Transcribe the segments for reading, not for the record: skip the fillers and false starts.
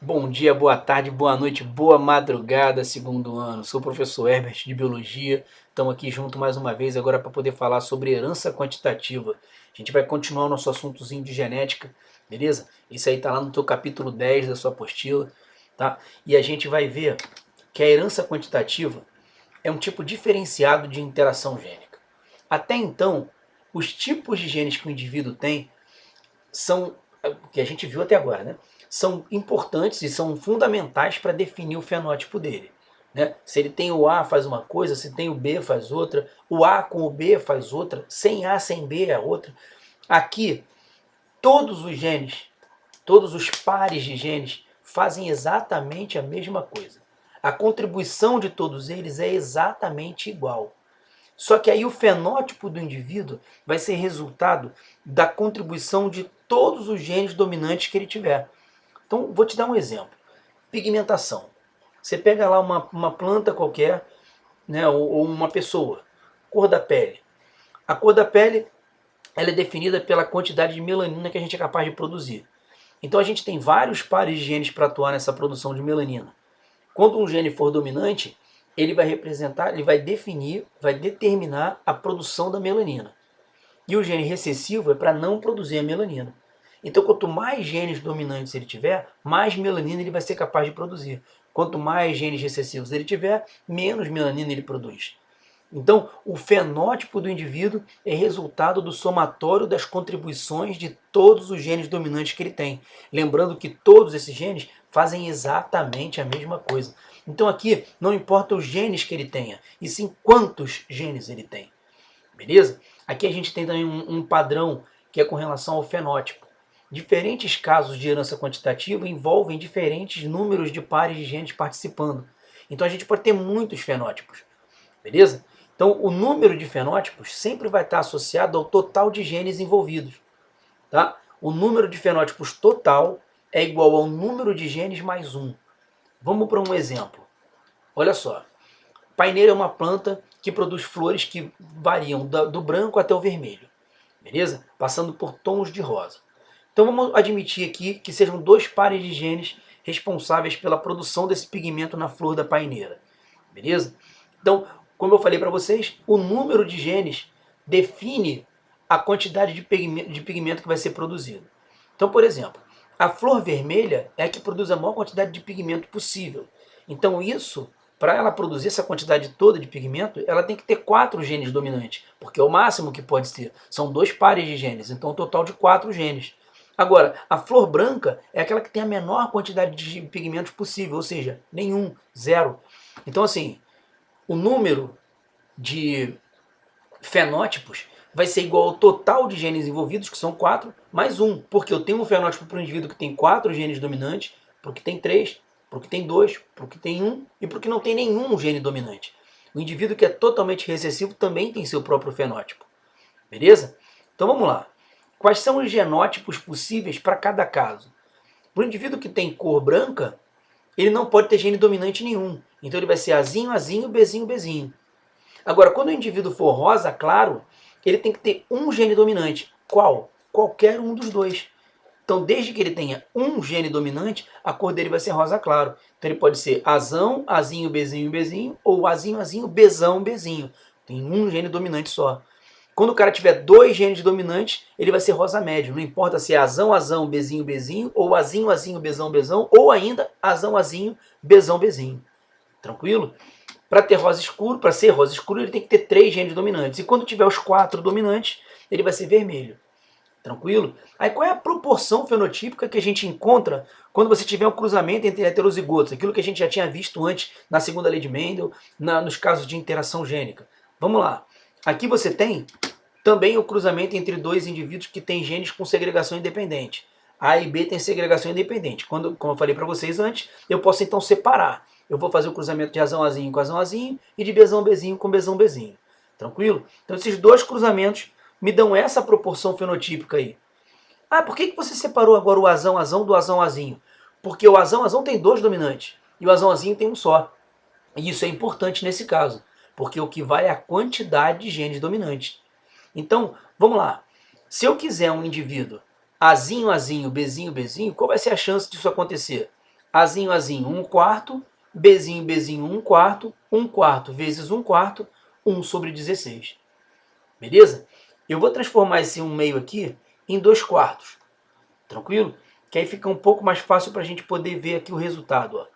Bom dia, boa tarde, boa noite, boa madrugada, segundo ano. Sou o professor Herbert de Biologia. Estamos aqui junto mais uma vez agora para poder falar sobre herança quantitativa. A gente vai continuar o nosso assuntozinho de genética, beleza? Isso aí está lá no teu capítulo 10 da sua apostila, tá? E a gente vai ver que a herança quantitativa é um tipo diferenciado de interação gênica. Até então, os tipos de genes que o indivíduo tem são, que a gente viu até agora, né? São importantes e são fundamentais para definir o fenótipo dele. Né? Se ele tem o A faz uma coisa, se tem o B faz outra, o A com o B faz outra, sem A sem B é outra. Aqui, todos os genes, todos os pares de genes fazem exatamente a mesma coisa. A contribuição de todos eles é exatamente igual. Só que aí o fenótipo do indivíduo vai ser resultado da contribuição de todos os genes dominantes que ele tiver. Então, vou te dar um exemplo. Pigmentação. Você pega lá uma planta qualquer, né, ou uma pessoa. Cor da pele. A cor da pele ela é definida pela quantidade de melanina que a gente é capaz de produzir. Então a gente tem vários pares de genes para atuar nessa produção de melanina. Quando um gene for dominante, ele vai representar, ele vai definir, vai determinar a produção da melanina. E o gene recessivo é para não produzir a melanina. Então, quanto mais genes dominantes ele tiver, mais melanina ele vai ser capaz de produzir. Quanto mais genes recessivos ele tiver, menos melanina ele produz. Então, o fenótipo do indivíduo é resultado do somatório das contribuições de todos os genes dominantes que ele tem. Lembrando que todos esses genes fazem exatamente a mesma coisa. Então aqui não importa os genes que ele tenha, e sim quantos genes ele tem. Beleza? Aqui a gente tem também um padrão que é com relação ao fenótipo. Diferentes casos de herança quantitativa envolvem diferentes números de pares de genes participando. Então a gente pode ter muitos fenótipos. Beleza? Então, o número de fenótipos sempre vai estar associado ao total de genes envolvidos. Tá? O número de fenótipos total é igual ao número de genes mais um. Vamos para um exemplo. Olha só. Paineira é uma planta que produz flores que variam do branco até o vermelho. Beleza? Passando por tons de rosa. Então vamos admitir aqui que sejam dois pares de genes responsáveis pela produção desse pigmento na flor da paineira. Beleza? Então, como eu falei para vocês, o número de genes define a quantidade de pigmento que vai ser produzido. Então, por exemplo, a flor vermelha é a que produz a maior quantidade de pigmento possível. Então isso, para ela produzir essa quantidade toda de pigmento, ela tem que ter 4 genes dominantes, porque é o máximo que pode ter. São 2 pares de genes, então um total de 4 genes. Agora, a flor branca é aquela que tem a menor quantidade de pigmentos possível, ou seja, nenhum, zero. Então assim, o número de fenótipos vai ser igual ao total de genes envolvidos, que são 4, mais 1. Porque eu tenho um fenótipo para o indivíduo que tem 4 genes dominantes, para o que tem 3, para o que tem 2, para o que tem 1 e para o que não tem nenhum gene dominante. O indivíduo que é totalmente recessivo também tem seu próprio fenótipo. Beleza? Então vamos lá. Quais são os genótipos possíveis para cada caso? Para o indivíduo que tem cor branca, ele não pode ter gene dominante nenhum. Então ele vai ser Azinho, Azinho, Bezinho, Bezinho. Agora, quando o indivíduo for rosa claro, ele tem que ter um gene dominante. Qual? Qualquer um dos dois. Então, desde que ele tenha um gene dominante, a cor dele vai ser rosa claro. Então ele pode ser Azão, Azinho, Bezinho, Bezinho, ou Azinho, Azinho, Bezão, Bezinho. Tem um gene dominante só. Quando o cara tiver 2 genes dominantes, ele vai ser rosa médio. Não importa se é Azão, Azão, Bezinho, Bezinho, ou Azinho, Azinho, Bezão, Bezão, ou ainda Azão, Azinho, Bezão, Bezinho. Tranquilo? Para ter rosa escuro, para ser rosa escuro, ele tem que ter 3 genes dominantes. E quando tiver os 4 dominantes, ele vai ser vermelho. Tranquilo? Aí qual é a proporção fenotípica que a gente encontra quando você tiver um cruzamento entre heterozigotos? Aquilo que a gente já tinha visto antes na segunda lei de Mendel, nos casos de interação gênica. Vamos lá. Aqui você tem também o cruzamento entre 2 indivíduos que têm genes com segregação independente. A e B tem segregação independente. Como eu falei para vocês antes, eu posso então separar. Eu vou fazer o cruzamento de Azão Azinho com Azão Azinho e de Bezão Bezinho com Bezão Bezinho. Tranquilo? Então esses 2 cruzamentos me dão essa proporção fenotípica aí. Ah, por que você separou agora o Azão Azão do Azão Azinho? Porque o Azão Azão tem 2 dominantes e o Azão Azinho tem um só. E isso é importante nesse caso, porque o que vale é a quantidade de genes dominantes. Então, vamos lá. Se eu quiser um indivíduo Azinho, Azinho, Bezinho, Bezinho, qual vai ser a chance disso acontecer? Azinho, Azinho, 1/4, Bzinho, Bzinho, 1/4, 1/4 vezes 1/4, 1 sobre 16. Beleza? Eu vou transformar esse 1/2 aqui em 2/4. Tranquilo? Que aí fica um pouco mais fácil para a gente poder ver aqui o resultado. Ó.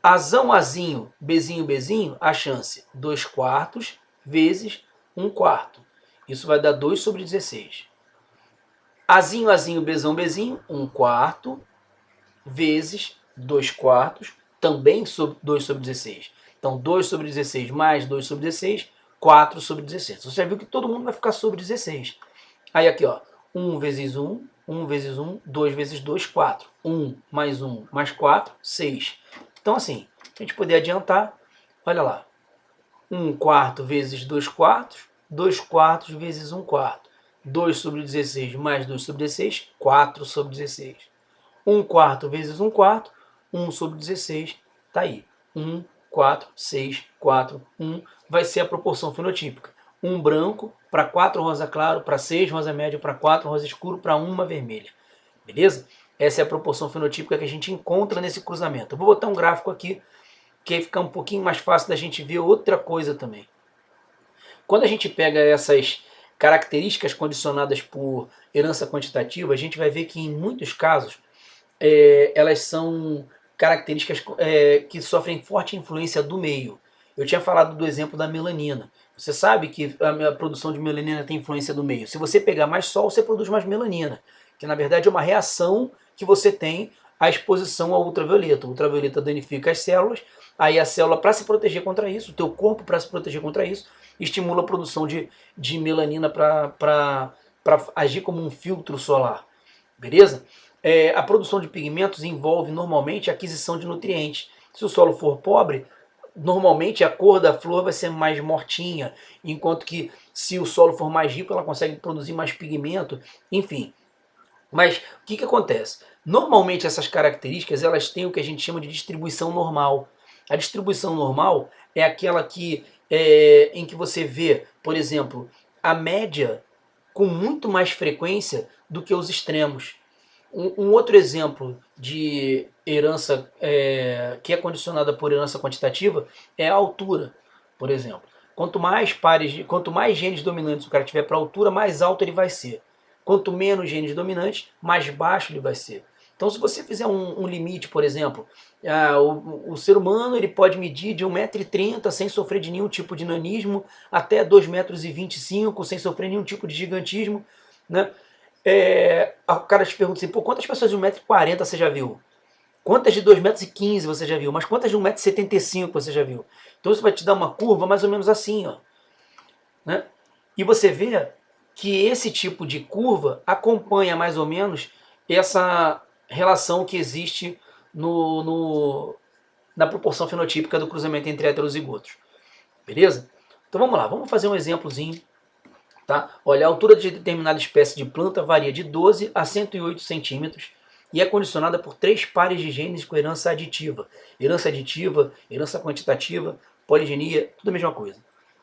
Azão, Azinho, Bzinho, Bzinho, a chance 2/4 vezes 1/4. Isso vai dar 2 sobre 16. Azinho, Azinho, Bzão, Bzinho, 1/4 vezes 2/4, também 2 sobre 16. Então, 2 sobre 16 mais 2 sobre 16, 4 sobre 16. Você já viu que todo mundo vai ficar sobre 16. Aí aqui, ó, 1 vezes 1, 1 vezes 1, 2 vezes 2, 4. 1 mais 4, 6. Então, assim, a gente poder adiantar, olha lá. 1/4 vezes 2/4, 2/4 vezes 1/4. 2 sobre 16 mais 2 sobre 16, 4 sobre 16. 1/4 vezes 1/4, 1 sobre 16, tá aí. 1, 4, 6, 4, 1, vai ser a proporção fenotípica. 1 branco para 4 rosa claro, para 6 rosa médio, para 4 rosa escuro, para 1 vermelha. Beleza? Essa é a proporção fenotípica que a gente encontra nesse cruzamento. Eu vou botar um gráfico aqui, que aí fica um pouquinho mais fácil da gente ver outra coisa também. Quando a gente pega essas características condicionadas por herança quantitativa, a gente vai ver que em muitos casos elas são características que sofrem forte influência do meio. Eu tinha falado do exemplo da melanina. Você sabe que a produção de melanina tem influência do meio. Se você pegar mais sol, você produz mais melanina, que na verdade é uma reação que você tem à exposição ao ultravioleta. O ultravioleta danifica as células, aí a célula, para se proteger contra isso, o teu corpo, para se proteger contra isso, estimula a produção de melanina para agir como um filtro solar. Beleza? A produção de pigmentos envolve normalmente a aquisição de nutrientes. Se o solo for pobre, normalmente a cor da flor vai ser mais mortinha, enquanto que se o solo for mais rico, ela consegue produzir mais pigmento, enfim. Mas o que acontece? Normalmente essas características elas têm o que a gente chama de distribuição normal. A distribuição normal é aquela em que você vê, por exemplo, a média com muito mais frequência do que os extremos. Um outro exemplo de herança que é condicionada por herança quantitativa é a altura, por exemplo. Quanto mais genes dominantes o cara tiver para a altura, mais alto ele vai ser. Quanto menos genes dominantes, mais baixo ele vai ser. Então, se você fizer um limite, por exemplo, o ser humano ele pode medir de 1,30 m sem sofrer de nenhum tipo de nanismo, até 2,25 m sem sofrer nenhum tipo de gigantismo, né? O cara te pergunta assim, pô, quantas pessoas de 1,40 m você já viu? Quantas de 2,15 m você já viu? Mas quantas de 1,75 m você já viu? Então isso vai te dar uma curva mais ou menos assim, ó, né? E você vê que esse tipo de curva acompanha mais ou menos essa relação que existe na proporção fenotípica do cruzamento entre heterozigotos. Beleza? Então vamos lá, vamos fazer um exemplozinho. Tá? Olha, a altura de determinada espécie de planta varia de 12 a 108 centímetros e é condicionada por 3 pares de genes com herança aditiva. Herança aditiva, herança quantitativa, poligenia, tudo a mesma coisa.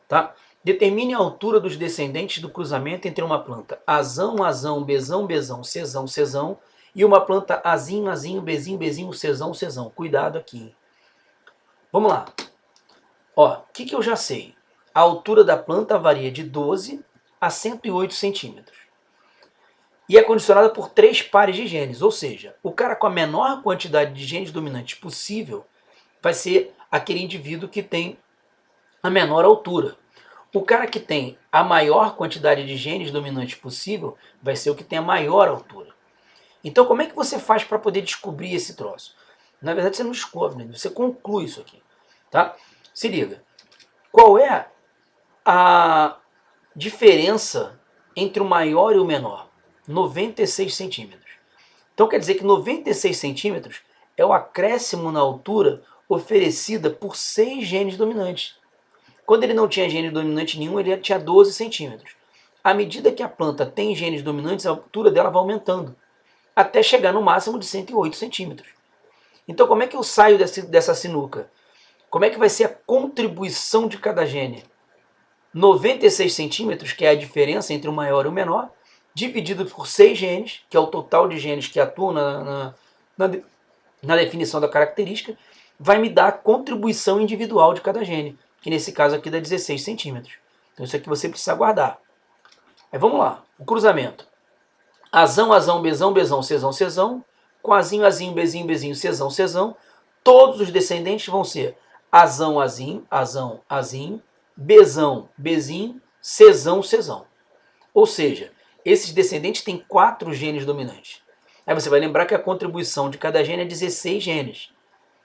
Tá? Determine a altura dos descendentes do cruzamento entre uma planta azão, azão, bezão, bezão, cezão, cezão e uma planta azinho, azinho, bezinho, bezinho, cezão, cezão. Cuidado aqui. Vamos lá. Ó, o que eu já sei? A altura da planta varia de 12 a 108 centímetros. E é condicionada por 3 pares de genes, ou seja, o cara com a menor quantidade de genes dominantes possível vai ser aquele indivíduo que tem a menor altura. O cara que tem a maior quantidade de genes dominantes possível vai ser o que tem a maior altura. Então como é que você faz para poder descobrir esse troço? Na verdade você não descobre, né? Você conclui isso aqui. Tá? Se liga. Qual é a diferença entre o maior e o menor? 96 centímetros. Então quer dizer que 96 centímetros é o acréscimo na altura oferecida por 6 genes dominantes. Quando ele não tinha gene dominante nenhum, ele tinha 12 centímetros. À medida que a planta tem genes dominantes, a altura dela vai aumentando, até chegar no máximo de 108 centímetros. Então como é que eu saio dessa sinuca? Como é que vai ser a contribuição de cada gene? 96 centímetros, que é a diferença entre o maior e o menor, dividido por 6 genes, que é o total de genes que atuam na definição da característica, vai me dar a contribuição individual de cada gene, que nesse caso aqui dá 16 centímetros. Então isso aqui você precisa guardar. Aí vamos lá, o cruzamento. Azão, azão, bezão, bezão, cezão, cezão, com azinho, azinho, bezinho, bezinho, cezão, cezão. Todos os descendentes vão ser azão, azinho, azão, azinho, bezão, bezinho, cezão, cezão. Ou seja, esses descendentes têm 4 genes dominantes. Aí você vai lembrar que a contribuição de cada gene é 16 genes.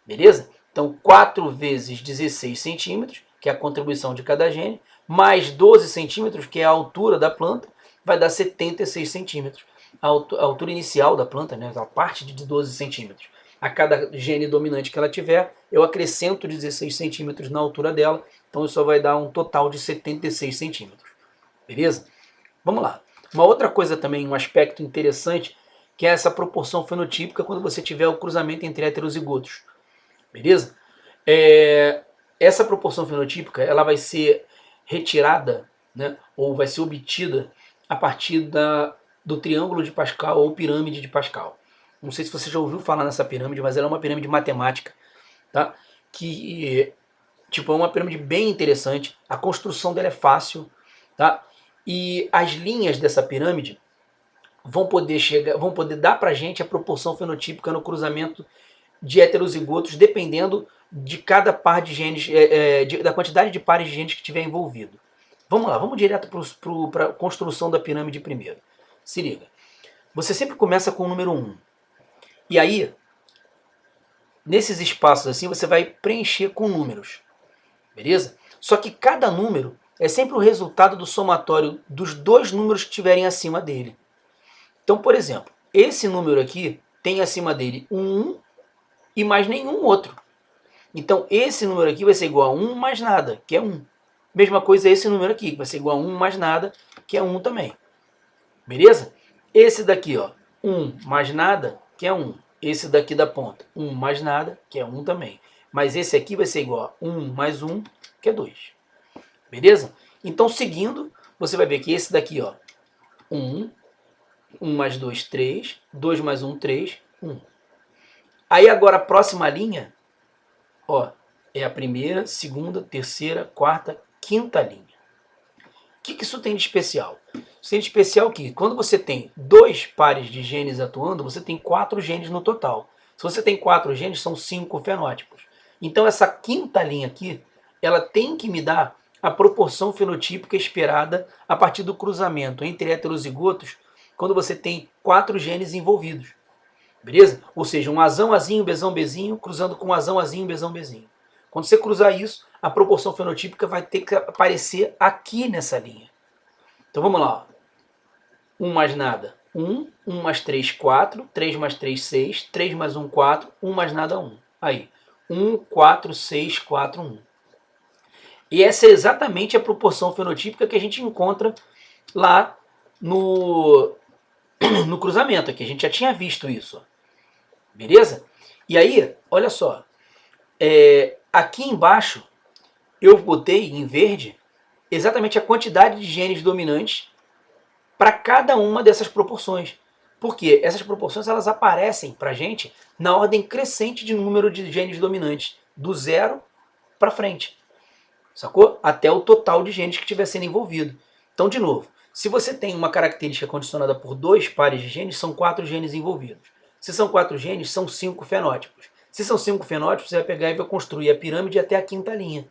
Beleza? Então 4 vezes 16 centímetros, que é a contribuição de cada gene, mais 12 centímetros, que é a altura da planta, vai dar 76 centímetros. A altura inicial da planta, né, a parte de 12 centímetros. A cada gene dominante que ela tiver, eu acrescento 16 centímetros na altura dela, então isso vai dar um total de 76 centímetros. Beleza? Vamos lá. Uma outra coisa também, um aspecto interessante, que é essa proporção fenotípica quando você tiver o cruzamento entre heterozigotos. Beleza? Essa proporção fenotípica ela vai ser retirada, né, ou vai ser obtida a partir do triângulo de Pascal ou pirâmide de Pascal. Não sei se você já ouviu falar nessa pirâmide, mas ela é uma pirâmide matemática, tá? Que tipo, é uma pirâmide bem interessante. A construção dela é fácil, tá? E as linhas dessa pirâmide vão poder dar pra gente a proporção fenotípica no cruzamento de heterozigotos, dependendo de cada par de genes, da quantidade de pares de genes que tiver envolvido. Vamos lá, vamos direto para a construção da pirâmide primeiro. Se liga. Você sempre começa com o número 1. E aí, nesses espaços assim, você vai preencher com números. Beleza? Só que cada número é sempre o resultado do somatório dos 2 números que estiverem acima dele. Então, por exemplo, esse número aqui tem acima dele um 1 e mais nenhum outro. Então, esse número aqui vai ser igual a 1 mais nada, que é 1. Mesma coisa esse número aqui, que vai ser igual a 1 mais nada, que é 1 também. Beleza? Esse daqui, ó, 1 mais nada, que é 1. Esse daqui da ponta, 1 mais nada, que é 1 também. Mas esse aqui vai ser igual a 1 mais 1, que é 2. Beleza? Então, seguindo, você vai ver que esse daqui, ó, 1, 1 mais 2, 3, 2 mais 1, 3, 1. Aí agora a próxima linha, ó, é a primeira, segunda, terceira, quarta, quinta linha. O que isso tem de especial? Isso tem de especial que quando você tem 2 pares de genes atuando, você tem 4 genes no total. Se você tem 4 genes, são 5 fenótipos. Então essa quinta linha aqui, ela tem que me dar a proporção fenotípica esperada a partir do cruzamento entre heterozigotos, quando você tem 4 genes envolvidos. Beleza? Ou seja, um azão, azinho, bezão, bezinho, cruzando com um azão, azinho, bezão, bezinho. Quando você cruzar isso, a proporção fenotípica vai ter que aparecer aqui nessa linha. Então vamos lá. 1 mais nada, 1. 1 mais 3, 4. 3 mais 3, 6. 3 mais 1, 4. 1 mais nada, 1. Aí. 1, 4, 6, 4, 1. E essa é exatamente a proporção fenotípica que a gente encontra lá no cruzamento aqui. A gente já tinha visto isso. Beleza? E aí, olha só. Aqui embaixo, eu botei em verde exatamente a quantidade de genes dominantes para cada uma dessas proporções. Porque essas proporções elas aparecem para a gente na ordem crescente de número de genes dominantes, do 0 para frente. Sacou? Até o total de genes que estiver sendo envolvido. Então, de novo, se você tem uma característica condicionada por 2 pares de genes, são 4 genes envolvidos. Se são 4 genes, são 5 fenótipos. Se são 5 fenótipos, você vai pegar e vai construir a pirâmide até a quinta linha.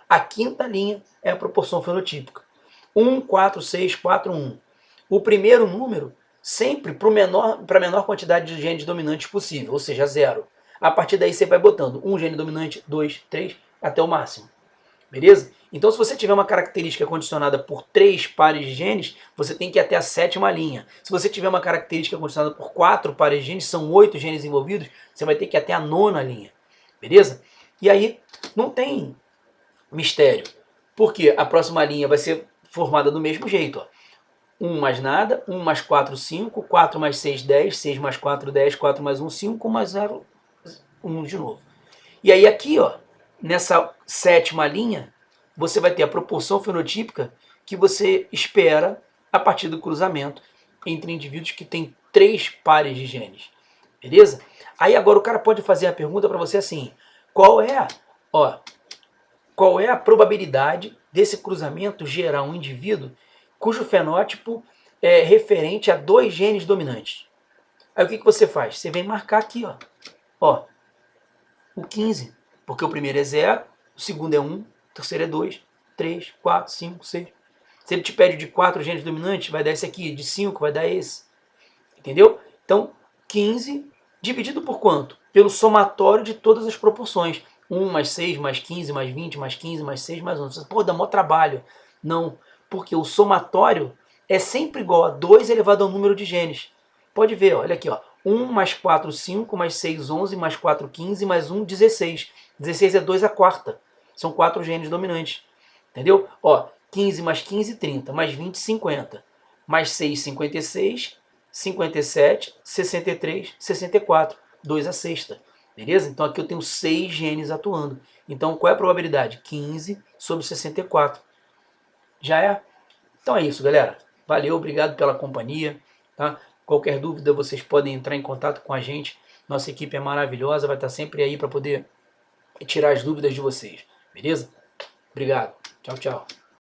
A quinta linha é a proporção fenotípica. 1, 4, 6, 4, 1. O primeiro número sempre para a menor quantidade de genes dominantes possível, ou seja, 0. A partir daí você vai botando um gene dominante, 2, 3, até o máximo. Beleza? Então, se você tiver uma característica condicionada por 3 pares de genes, você tem que ir até a 7ª linha. Se você tiver uma característica condicionada por 4 pares de genes, são 8 genes envolvidos, você vai ter que ir até a 9ª linha. Beleza? E aí, não tem mistério. Porque a próxima linha vai ser formada do mesmo jeito. Ó. 1 mais nada, 1 mais 4, 5, 4 mais 6, 10, 6 mais 4, 10, 4 mais 1, 5, 1 mais 0, 1 de novo. E aí aqui, ó, nessa 7ª linha, você vai ter a proporção fenotípica que você espera a partir do cruzamento entre indivíduos que têm 3 pares de genes. Beleza? Aí agora o cara pode fazer a pergunta para você assim, qual é a probabilidade desse cruzamento gerar um indivíduo cujo fenótipo é referente a 2 genes dominantes? Aí o que você faz? Você vem marcar aqui, ó, o 15, porque o primeiro é 0, o segundo é 1, o terceiro é 2, 3, 4, 5, 6. Se ele te pede de 4 genes dominantes, vai dar esse aqui, de 5 vai dar esse. Entendeu? Então, 15 dividido por quanto? Pelo somatório de todas as proporções. 1 mais 6 mais 15 mais 20 mais 15 mais 6 mais 1. Pô, dá mó trabalho. Não, porque o somatório é sempre igual a 2 elevado ao número de genes. Pode ver, olha aqui, 1 mais 4, 5, mais 6, 11, mais 4, 15, mais 1, 16. 16 é 2 a quarta. São 4 genes dominantes. Entendeu? 15 mais 15, 30. Mais 20, 50. Mais 6, 56. 57, 63, 64. 2 a sexta. Beleza? Então aqui eu tenho 6 genes atuando. Então qual é a probabilidade? 15 sobre 64. Já é? Então é isso, galera. Valeu, obrigado pela companhia. Tá? Qualquer dúvida vocês podem entrar em contato com a gente. Nossa equipe é maravilhosa, vai estar sempre aí para poder tirar as dúvidas de vocês. Beleza? Obrigado. Tchau, tchau.